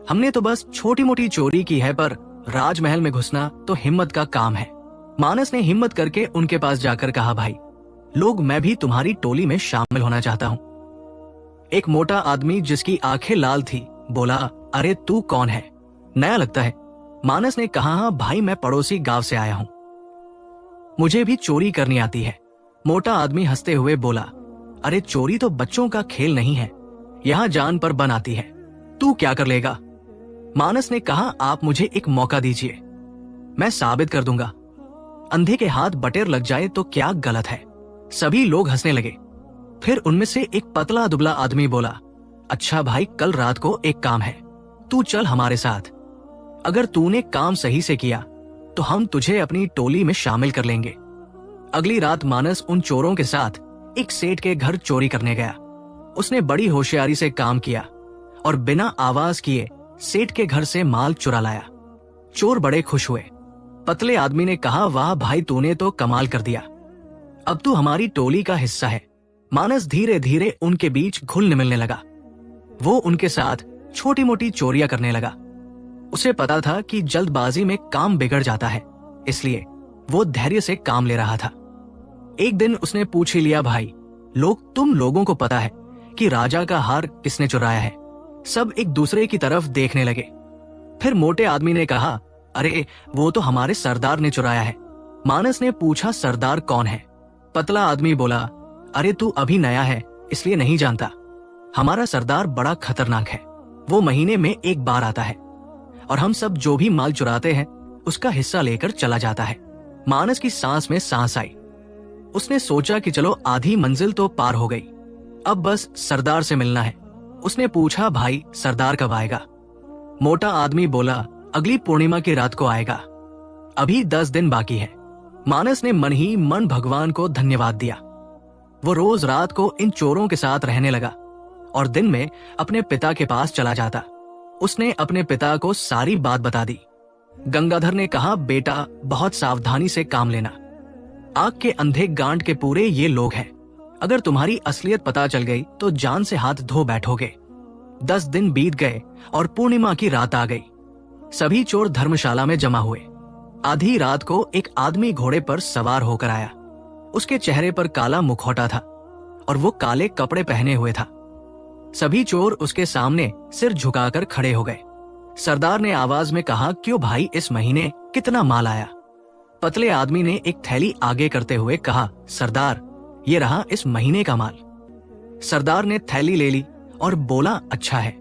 हमने तो बस छोटी मोटी चोरी की है, पर राजमहल में घुसना तो हिम्मत का काम है। मानस ने हिम्मत करके उनके पास जाकर कहा, भाई लोग, मैं भी तुम्हारी टोली में शामिल होना चाहता हूँ। एक मोटा आदमी जिसकी आंखें लाल थी बोला, अरे तू कौन है, नया लगता है। मानस ने कहा, हाँ भाई, मैं पड़ोसी गांव से आया हूं, मुझे भी चोरी करनी आती है। मोटा आदमी हंसते हुए बोला, अरे चोरी तो बच्चों का खेल नहीं है, यहाँ जान पर बन आती है, तू क्या कर लेगा। मानस ने कहा, आप मुझे एक मौका दीजिए, मैं साबित कर दूंगा। अंधे के हाथ बटेर लग जाए तो क्या गलत है। सभी लोग हंसने लगे। फिर उनमें से एक पतला दुबला आदमी बोला, अच्छा भाई, कल रात को एक काम है, तू चल हमारे साथ। अगर तूने काम सही से किया तो हम तुझे अपनी टोली में शामिल कर लेंगे। अगली रात मानस उन चोरों के साथ एक सेठ के घर चोरी करने गया। उसने बड़ी होशियारी से काम किया और बिना आवाज किए सेठ के घर से माल चुरा लाया। चोर बड़े खुश हुए। पतले आदमी ने कहा, वाह भाई, तूने तो कमाल कर दिया, अब तू हमारी टोली का हिस्सा है। मानस धीरे धीरे उनके बीच घुल मिलने लगा। वो उनके साथ छोटी मोटी चोरियां करने लगा। उसे पता था कि जल्दबाजी में काम बिगड़ जाता है, इसलिए वो धैर्य से काम ले रहा था। एक दिन उसने पूछ ही लिया, भाई तुम लोगों को पता है कि राजा का हार किसने चुराया है। सब एक दूसरे की तरफ देखने लगे। फिर मोटे आदमी ने कहा, अरे वो तो हमारे सरदार ने चुराया है। मानस ने पूछा, सरदार कौन है। पतला आदमी बोला, अरे तू अभी नया है इसलिए नहीं जानता, हमारा सरदार बड़ा खतरनाक है। वो महीने में एक बार आता है और हम सब जो भी माल चुराते हैं उसका हिस्सा लेकर चला जाता है। मानस की सांस में सांस आई। उसने सोचा कि चलो आधी मंजिल तो पार हो गई, अब बस सरदार से मिलना है। उसने पूछा, भाई सरदार कब आएगा। मोटा आदमी बोला, अगली पूर्णिमा की रात को आएगा, अभी 10 दिन बाकी है। मानस ने मन ही मन भगवान को धन्यवाद दिया। वो रोज रात को इन चोरों के साथ रहने लगा और दिन में अपने पिता के पास चला जाता। उसने अपने पिता को सारी बात बता दी। गंगाधर ने कहा, बेटा बहुत सावधानी से काम लेना, आग के अंधे गांड के पूरे ये लोग हैं, अगर तुम्हारी असलियत पता चल गई तो जान से हाथ धो बैठोगे। 10 दिन बीत गए और पूर्णिमा की रात आ गई। सभी चोर धर्मशाला में जमा हुए। आधी रात को एक आदमी घोड़े पर सवार होकर आया। उसके चेहरे पर काला मुखौटा था और वो काले कपड़े पहने हुए था। सभी चोर उसके सामने सिर झुकाकर खड़े हो गए। सरदार ने आवाज में कहा, क्यों भाई, इस महीने कितना माल आया। पतले आदमी ने एक थैली आगे करते हुए कहा, सरदार ये रहा इस महीने का माल। सरदार ने थैली ले ली और बोला, अच्छा है।